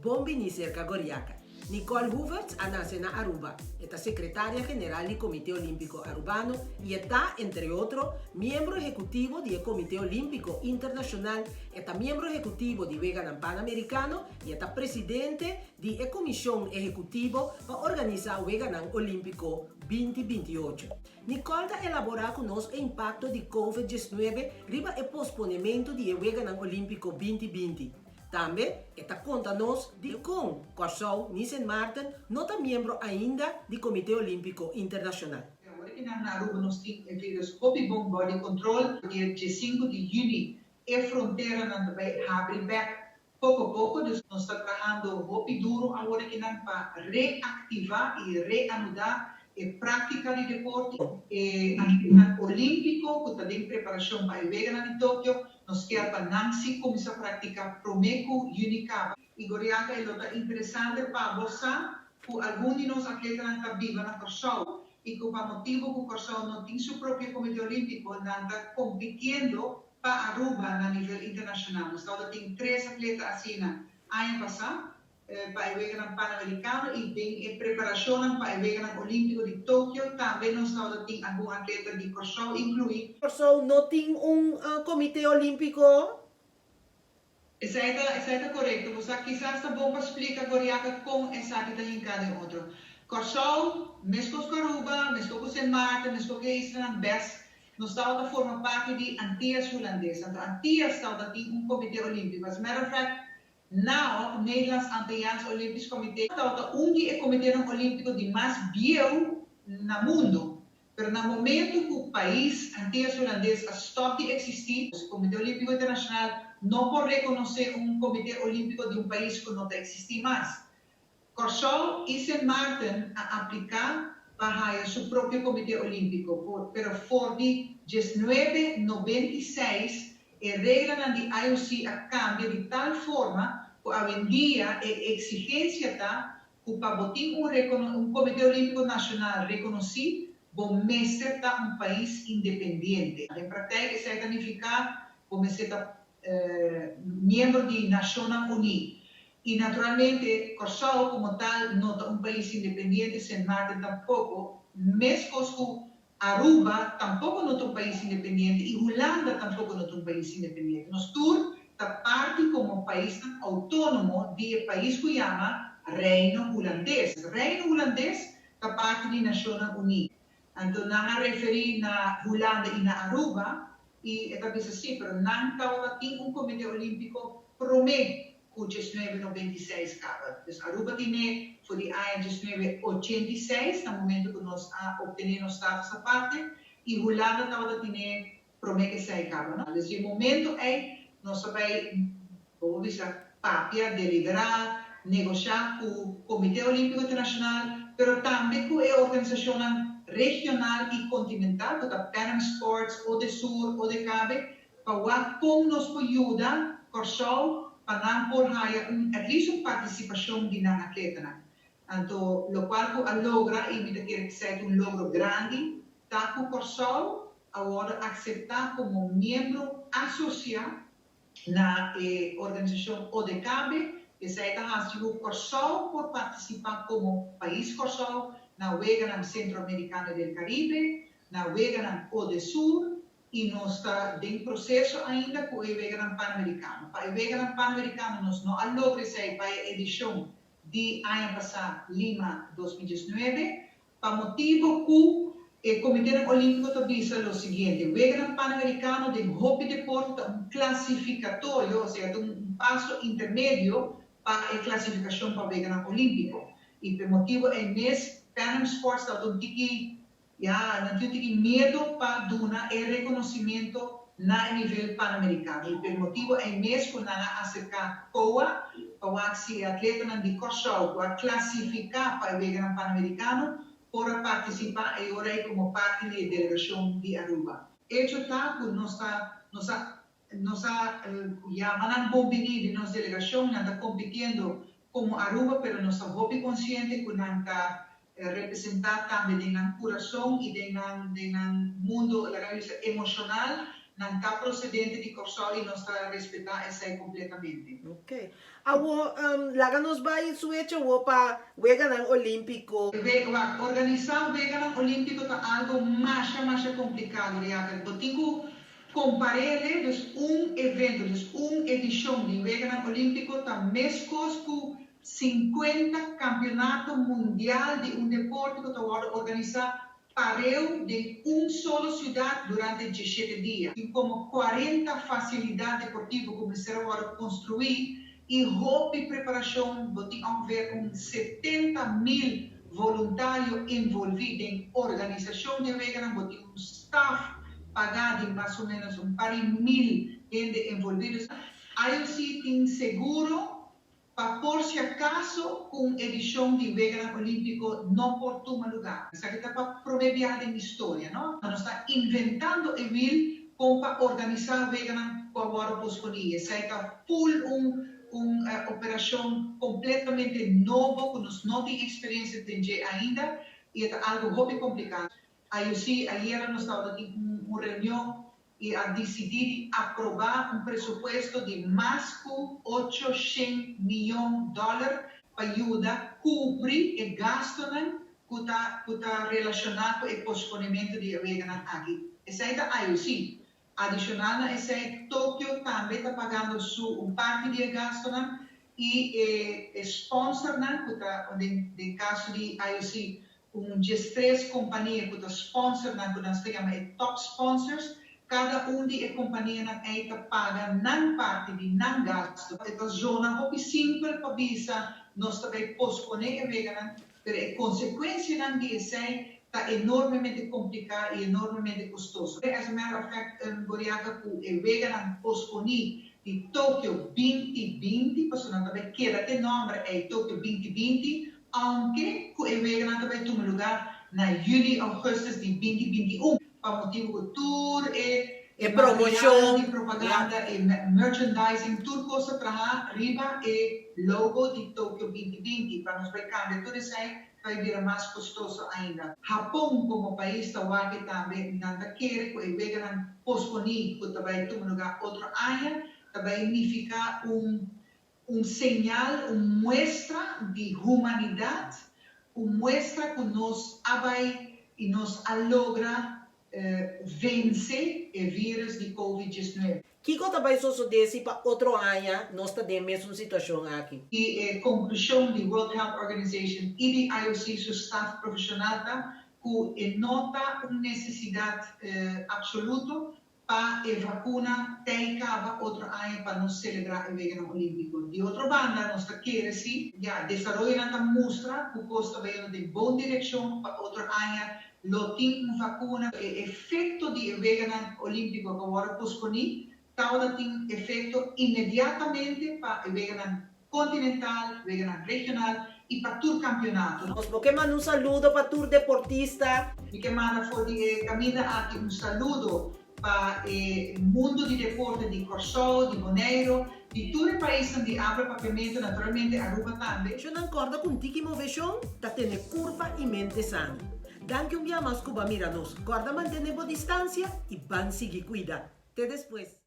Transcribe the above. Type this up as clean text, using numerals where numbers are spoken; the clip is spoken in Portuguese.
Bom cerca Goriaca. Nicole Hooverts nace na Aruba, esta secretaria general del Comité Olímpico Arubano y está, entre otros, miembro ejecutivo del Comité Olímpico Internacional, está miembro ejecutivo de Vegan Panamericano y está presidente de la Comisión Ejecutiva para organizar el Vegan Olímpico 2028. Nicole está elaborando con nosotros el impacto de COVID-19 riba el posponimiento del Vegan Olímpico 2020. Também está contando-nos de como Corsol Nissen Martin não é membro ainda do Comitê Olímpico Internacional. Agora que na Aruba nós temos o bom body control, dia 5 de junho, a fronteira não vai abrir back pouco a pouco, nós estamos trabalhando muito duro agora que não para reativar e reanudar a prática de deporte olímpico, que está em preparação para o Vegan em Tóquio. Nós queremos para Nancy começar a praticar Promeco Unicaba. E Goriaca é interessante para você, que alguns de nós atletas não estão vivos na Corsol, e que o motivo que o Corsol não tem seu próprio comitê olímpico, não está competindo para Aruba a nível internacional. Nós temos 3 atletas assim no ano passado, para o Vegan Panamericano e tem preparação para o Vegan Olímpico de Tóquio. Também nós temos alguns atletas de Corsol, incluindo. Corsol não tem comitê olímpico? Isso é correto. Você quizás está bom para explicar Goriaca como exatamente em cada outro. Corsol, mesmo com Aruba, mesmo com Sint Maarten, mesmo com Island Best, nós estamos a formar parte de Antillas Holandesas. Então, Antillas está em comitê olímpico. As a matter of fact, now, Nederlands Antilliaans Olympisch Comité está onde o comitê olímpico de mais viejo no mundo. Mas no momento que o país Antillas Holandês está de existir, o Comitê Olímpico Internacional não pode reconhecer comitê olímpico de país que não existe mais. Corsol e Sint Maarten a aplicar para seu próprio comitê olímpico, mas for de 1996 a regra da IOC cambia de tal forma que hoje em dia a exigência está que para botar comitê olímpico nacional reconhecido, o mestre está país independente. Em prática, isso significa que o mestre está membro de Nações Unidas. E, naturalmente, Corsol, como tal, não é país independente, Sint Maarten tampouco, mesmo que Aruba tampouco não é país independente e Holanda tampouco não é país independente. Nós todos está parte como país autônomo do país que chama Reino Holandês. Reino Holandês está parte da Nações Unidas. Então, não a referir na Holanda e na Aruba, e é talvez assim, mas não tem comitê olímpico promete que 1996 acaba. Então, Aruba tem, foi de ano 1986, no momento que nós obtemos status à parte, e Holanda tem promete que se acaba. Nesse momento, nós vamos dizer, papia, deliberar, negociar com o Comitê Olímpico Internacional, mas também com a organização regional e continental, como a Pan Am Sports, ou de Sur, ou de Cabe, para como nos ajuda, Corsol, para não por at least participação de na atleta. Então, o qual logra, e me quer que seja logro grande, tá com Corsol, agora aceitar como membro associado na organização ODCAB, que seja o Corsol por participar como país Corsol, na Vegan Centro-Americano do Caribe, na Vegan Odesur, e nós estamos em processo ainda com o Vegan Pan-Americano. Para o Vegan Pan-Americano, nós não logramos para a edição de ano passado, Lima 2019, para motivo que o Comitê Olímpico está dizendo o seguinte: o Vegan Pan-Americano de hobby deporte é classificatório, ou seja, passo intermédio para a classificação para o Vegan Olímpico. E por motivo é nesse Pan Am Sports não tem medo para dar o reconhecimento na nível pan-americano. E por motivo é mesmo na acercar COA, para que o atleta de Corsol para classificar para o Vegan Pan-Americano para participar agora como parte da delegação de Aruba. Isso está que nós chamamos bombini de nossa delegação, nós estamos competindo como Aruba, mas nós estamos bem conscientes que nós estamos representar também no coração e no mundo emocional non è procedente di corso e nostra rispetta e sei completamente. Ok. Awo laganos ba isu hecho wo pa weganan olimpico. Organizar o Vegan Olímpico é algo mais complicado, Riaca. Eu tenho comparele, dus evento, dus edição de Vegan Olímpico tá mesmo com 50 campeonato mundial de deporte que está organizado pareu de solo cidade durante 17 dias. E como 40 facilidades deportivas começaram a construir e roupa e preparação, tem ongeveer 70.000 voluntários envolvidos em organização de vegan, tem staff pagado em mais ou menos par de 1.000 gente envolvidos. IOC tem seguro para por se acaso com edição de vegan olímpico não por tomar lugar. Isso aqui está para prometer a história, não? Nós está inventando e vil para organizar vegan com agora posponia. Isso está full operação completamente nova, que nós não temos experiência de ainda, e é algo muito complicado. Aí, sim, ayer nós estávamos aqui uma reunião e a decidir aprovar presupuesto de mais de $800 milhões para ajudar a cobrir o gasto que está relacionado com o posponimento de vegan aqui. Essa é a IOC. Adicional a esse, Tóquio também está pagando parte de gasto e sponsor, no caso de IOC, 13 companhias que está sponsor, que nós chamamos top sponsors, cada de companhias está paga não parte de não gasto. Esta zona é simples para visa, nós também posponer a vegan, mas a consequência disso está enormemente complicado e enormemente custoso. As a matter of fact, Goriaga, o vegan posponer de Tóquio 2020, porque nós também quer ter nome é Tóquio 2020, aunque o vegan também toma lugar na julho, agosto de 2021, para motivo de tour e promoção, de propaganda e merchandising, tudo coisa para arriba e logo de Tóquio 2020, para nos cambiar tudo isso aí, vai vir mais custoso ainda. Japão, como país, está também não quer que o vegan posponer, que também toma lugar outra área, também significa sinal, muestra de humanidade, muestra que nós vai e nos logra vencer o vírus de Covid-19. Kiko também sucedesse para outro ano, nós estamos na mesma situação aqui. E a conclusão da World Health Organization e da IOC, seu staff profissional, que nota uma necessidade absoluta para a vacuna ter outro ano para nós celebrar o vegan olímpico. De outra banda, nós queremos sim, já desenvolver mostra que o custo vai de boa direção para outro ano, lo tem uma vacuna, o efeito do vegan olímpico que agora posponer, tem efeito imediatamente para o vegan continental, vegan regional e para todo o campeonato. Nós vamos mandar saludo para todo deportista. E que manda for de caminho aqui saludo para o mundo de deporte de Corsol, de Bonaire, de todo o país onde abre pagamento, naturalmente Aruba também. Eu não concordo com que moveção está tendo curva e mente sana. Danke dia mais Cuba mira nos, guarda mantenemos distância e van seguir cuida. Até depois.